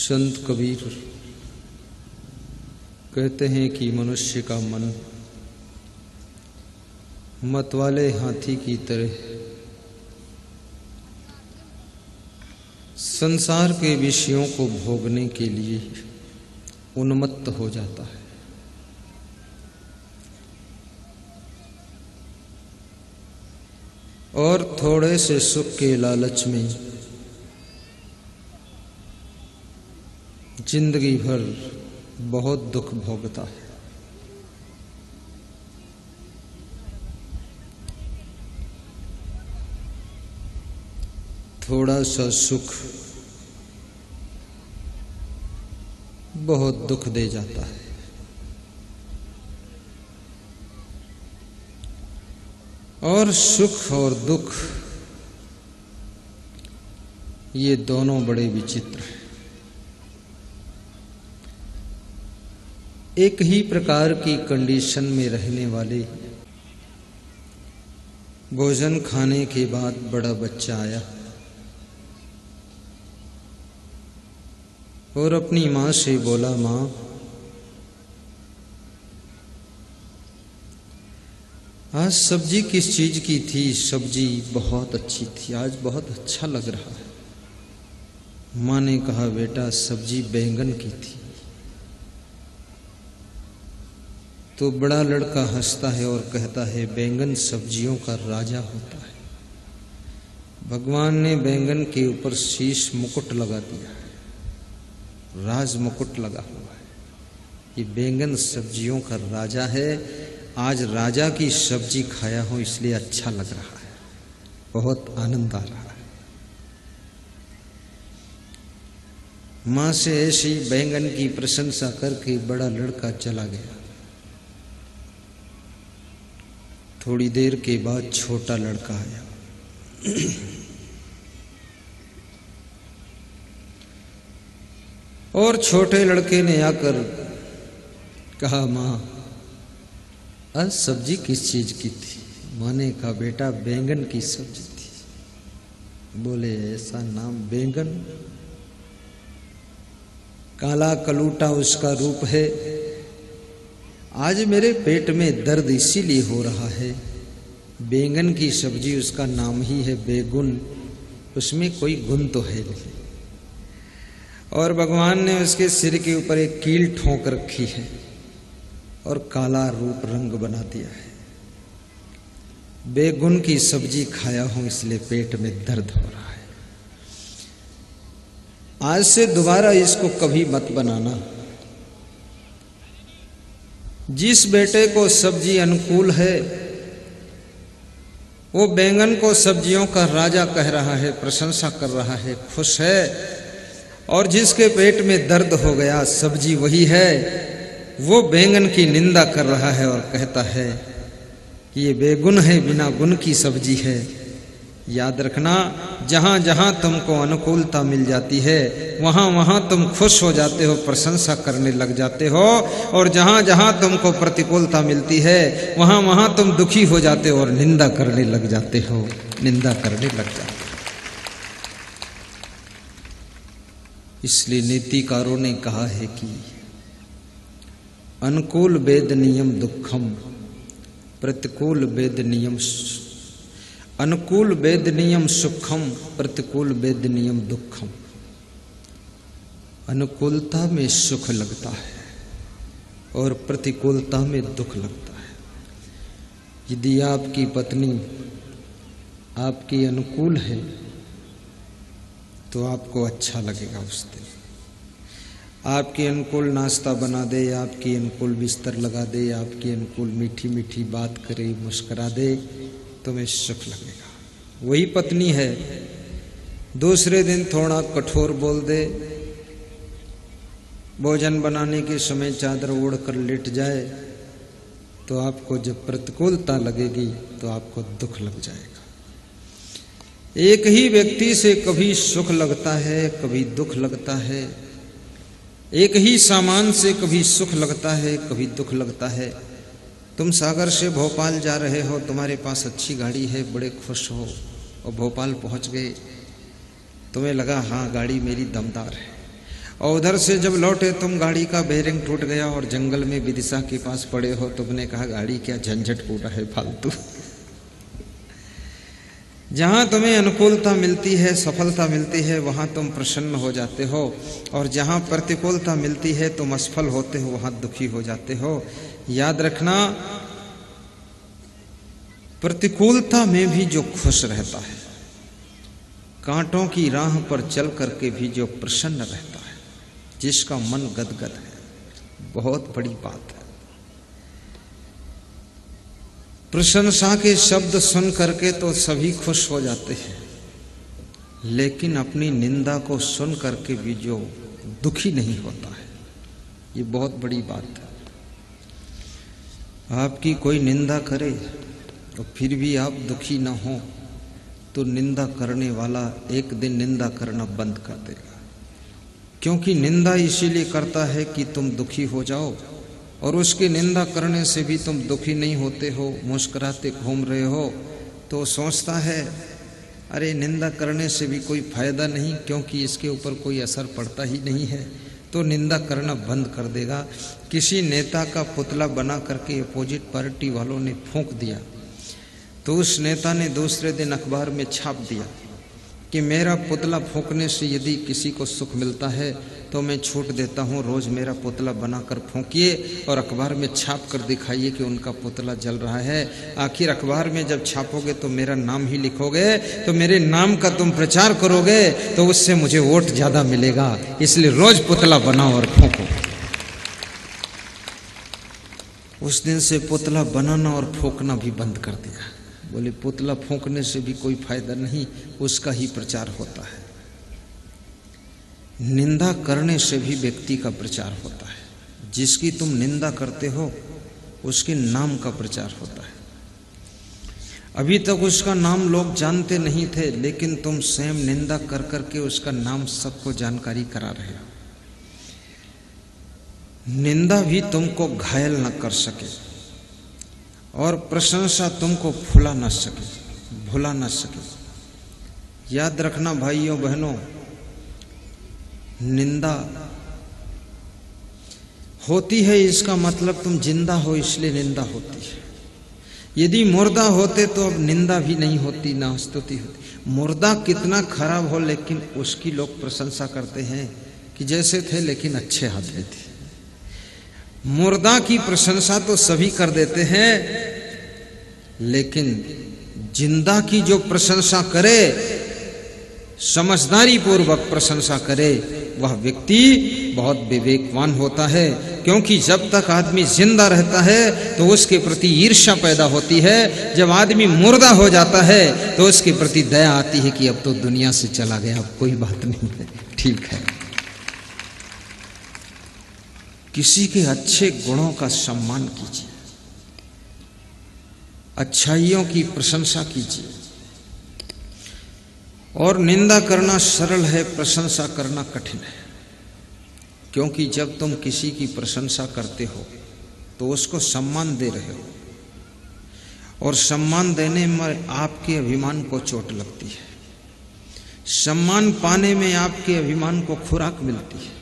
संत कबीर कहते हैं कि मनुष्य का मन मतवाले हाथी की तरह संसार के विषयों को भोगने के लिए उन्मत्त हो जाता है। और थोड़े से सुख के लालच में जिंदगी भर बहुत दुख भोगता है। थोड़ा सा सुख बहुत दुख दे जाता है। और सुख और दुख ये दोनों बड़े विचित्र हैं। एक ही प्रकार की कंडीशन में रहने वाले भोजन खाने के बाद बड़ा बच्चा आया और अपनी माँ से बोला, माँ आज सब्जी किस चीज की थी? सब्जी बहुत अच्छी थी, आज बहुत अच्छा लग रहा है। माँ ने कहा, बेटा सब्जी बैंगन की थी। तो बड़ा लड़का हंसता है और कहता है, बैंगन सब्जियों का राजा होता है। भगवान ने बैंगन के ऊपर शीश मुकुट लगा दिया है, राज मुकुट लगा हुआ है। ये बैंगन सब्जियों का राजा है। आज राजा की सब्जी खाया हूं इसलिए अच्छा लग रहा है, बहुत आनंद आ रहा है। मां से ऐसी बैंगन की प्रशंसा करके बड़ा लड़का चला गया। थोड़ी देर के बाद छोटा लड़का आया। और छोटे लड़के ने आकर कहा, मां आज सब्जी किस चीज की थी? मां ने कहा, बेटा बैंगन की सब्जी थी। बोले, ऐसा नाम बैंगन? काला कलूटा उसका रूप है। आज मेरे पेट में दर्द इसीलिए हो रहा है। बैंगन की सब्जी, उसका नाम ही है बेगुन, उसमें कोई गुण तो है नहीं। और भगवान ने उसके सिर के ऊपर एक कील ठोंक रखी है और काला रूप रंग बना दिया है। बेगुन की सब्जी खाया हूं इसलिए पेट में दर्द हो रहा है। आज से दोबारा इसको कभी मत बनाना। जिस बेटे को सब्जी अनुकूल है वो बैंगन को सब्जियों का राजा कह रहा है, प्रशंसा कर रहा है, खुश है। और जिसके पेट में दर्द हो गया, सब्जी वही है, वो बैंगन की निंदा कर रहा है और कहता है कि ये बेगुन है, बिना गुण की सब्जी है। याद रखना, जहां जहां तुमको अनुकूलता मिल जाती है वहां वहां तुम खुश हो जाते हो, प्रशंसा करने लग जाते हो। और जहां जहां तुमको प्रतिकूलता मिलती है वहां वहां तुम दुखी हो जाते हो और निंदा करने लग जाते हो, निंदा करने लग जाते हो। इसलिए नीतिकारों ने कहा है कि अनुकूल वेद नियम दुखम, प्रतिकूल वेद नियम, अनुकूल वेद नियम सुखम, प्रतिकूल वेद नियम दुखम। अनुकूलता में सुख लगता है और प्रतिकूलता में दुख लगता है। यदि आपकी पत्नी आपकी अनुकूल है तो आपको अच्छा लगेगा उस दिन। आपके अनुकूल नाश्ता बना दे, आपकी अनुकूल बिस्तर लगा दे, आपकी अनुकूल मीठी मीठी बात करे, मुस्कुरा दे, तुम्हें सुख लगेगा। वही पत्नी है दूसरे दिन थोड़ा कठोर बोल दे, भोजन बनाने के समय चादर ओढ़ कर लेट जाए, तो आपको जब प्रतिकूलता लगेगी तो आपको दुख लग जाएगा। एक ही व्यक्ति से कभी सुख लगता है, कभी दुख लगता है। एक ही सामान से कभी सुख लगता है, कभी दुख लगता है। तुम सागर से भोपाल जा रहे हो, तुम्हारे पास अच्छी गाड़ी है, बड़े खुश हो और भोपाल पहुंच गए। तुम्हें लगा हाँ गाड़ी मेरी दमदार है। और उधर से जब लौटे तुम, गाड़ी का बेरिंग टूट गया और जंगल में विदिशा के पास पड़े हो। तुमने कहा गाड़ी क्या झंझट पूरा है फालतू। जहां तुम्हें अनुकूलता मिलती है, सफलता मिलती है, वहां तुम प्रसन्न हो जाते हो, और जहां प्रतिकूलता मिलती है तुम असफल होते हो, वहां दुखी हो जाते हो। याद रखना, प्रतिकूलता में भी जो खुश रहता है, कांटों की राह पर चल करके भी जो प्रसन्न रहता है, जिसका मन गदगद है, बहुत बड़ी बात है। प्रशंसा के शब्द सुन करके तो सभी खुश हो जाते हैं, लेकिन अपनी निंदा को सुन करके भी जो दुखी नहीं होता है, ये बहुत बड़ी बात है। आपकी कोई निंदा करे तो फिर भी आप दुखी ना हो, तो निंदा करने वाला एक दिन निंदा करना बंद कर देगा। क्योंकि निंदा इसीलिए करता है कि तुम दुखी हो जाओ, और उसकी निंदा करने से भी तुम दुखी नहीं होते हो, मुस्कुराते घूम रहे हो, तो सोचता है अरे निंदा करने से भी कोई फायदा नहीं, क्योंकि इसके ऊपर कोई असर पड़ता ही नहीं है, तो निंदा करना बंद कर देगा। किसी नेता का पुतला बना करके अपोजिट पार्टी वालों ने फूंक दिया, तो उस नेता ने दूसरे दिन अखबार में छाप दिया कि मेरा पुतला फूंकने से यदि किसी को सुख मिलता है तो मैं छूट देता हूँ, रोज मेरा पुतला बनाकर फूंकिए और अखबार में छाप कर दिखाइए कि उनका पुतला जल रहा है। आखिर अखबार में जब छापोगे तो मेरा नाम ही लिखोगे, तो मेरे नाम का तुम प्रचार करोगे, तो उससे मुझे वोट ज्यादा मिलेगा, इसलिए रोज पुतला बनाओ और फूंको। उस दिन से पुतला बनाना और फूंकना भी बंद कर दिया। बोले पुतला फूंकने से भी कोई फायदा नहीं, उसका ही प्रचार होता है। निंदा करने से भी व्यक्ति का प्रचार होता है। जिसकी तुम निंदा करते हो उसके नाम का प्रचार होता है। अभी तक उसका नाम लोग जानते नहीं थे, लेकिन तुम स्वयं निंदा कर करके उसका नाम सबको जानकारी करा रहे हो। निंदा भी तुमको घायल न कर सके और प्रशंसा तुमको भुला न सके। याद रखना भाइयों बहनों, निंदा होती है इसका मतलब तुम जिंदा हो, इसलिए निंदा होती है। यदि मुर्दा होते तो अब निंदा भी नहीं होती, ना स्तुति होती। मुर्दा कितना खराब हो, लेकिन उसकी लोग प्रशंसा करते हैं कि जैसे थे लेकिन अच्छे आदमी थे। मुर्दा की प्रशंसा तो सभी कर देते हैं, लेकिन जिंदा की जो प्रशंसा करे, समझदारी पूर्वक प्रशंसा करे, वह व्यक्ति बहुत विवेकवान होता है। क्योंकि जब तक आदमी जिंदा रहता है तो उसके प्रति ईर्ष्या पैदा होती है। जब आदमी मुर्दा हो जाता है तो उसके प्रति दया आती है कि अब तो दुनिया से चला गया, अब कोई बात नहीं है, ठीक है। किसी के अच्छे गुणों का सम्मान कीजिए, अच्छाइयों की प्रशंसा कीजिए। और निंदा करना सरल है, प्रशंसा करना कठिन है। क्योंकि जब तुम किसी की प्रशंसा करते हो तो उसको सम्मान दे रहे हो, और सम्मान देने में आपके अभिमान को चोट लगती है। सम्मान पाने में आपके अभिमान को खुराक मिलती है,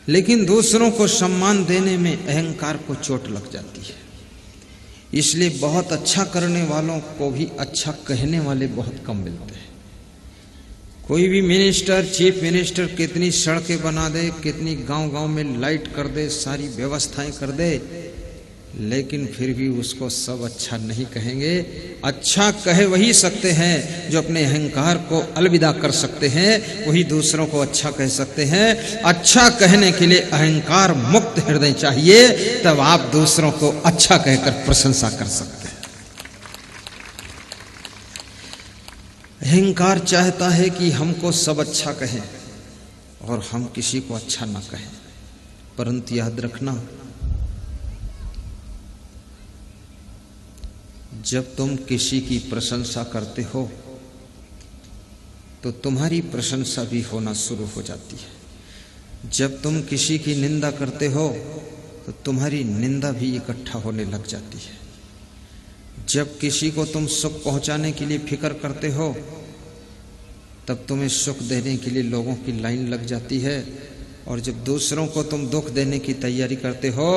लेकिन दूसरों को सम्मान देने में अहंकार को चोट लग जाती है। इसलिए बहुत अच्छा करने वालों को भी अच्छा कहने वाले बहुत कम मिलते हैं। कोई भी मिनिस्टर, चीफ मिनिस्टर कितनी सड़कें बना दे, कितनी गांव-गांव में लाइट कर दे, सारी व्यवस्थाएं कर दे, लेकिन फिर भी उसको सब अच्छा नहीं कहेंगे। अच्छा कह वही सकते हैं जो अपने अहंकार को अलविदा कर सकते हैं, वही दूसरों को अच्छा कह सकते हैं। अच्छा कहने के लिए अहंकार मुक्त हृदय चाहिए, तब आप दूसरों को अच्छा कहकर प्रशंसा कर सकते हैं। अहंकार चाहता है कि हमको सब अच्छा कहें और हम किसी को अच्छा ना कहें। परंतु याद रखना, जब तुम किसी की प्रशंसा करते हो तो तुम्हारी प्रशंसा भी होना शुरू हो जाती है। जब तुम किसी की निंदा करते हो तो तुम्हारी निंदा भी इकट्ठा होने लग जाती है। जब किसी को तुम सुख पहुंचाने के लिए फिक्र करते हो, तब तुम्हें सुख देने के लिए लोगों की लाइन लग जाती है। और जब दूसरों को तुम दुख देने की तैयारी करते हो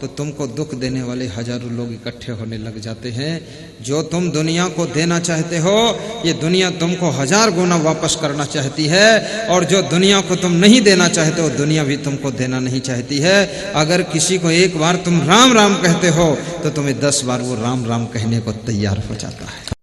तो तुमको दुख देने वाले हजारों लोग इकट्ठे होने लग जाते हैं। जो तुम दुनिया को देना चाहते हो ये दुनिया तुमको 1000 गुना वापस करना चाहती है, और जो दुनिया को तुम नहीं देना चाहते हो दुनिया भी तुमको देना नहीं चाहती है। अगर किसी को एक बार तुम राम राम कहते हो तो तुम्हें 10 बार वो राम राम कहने को तैयार हो जाता है।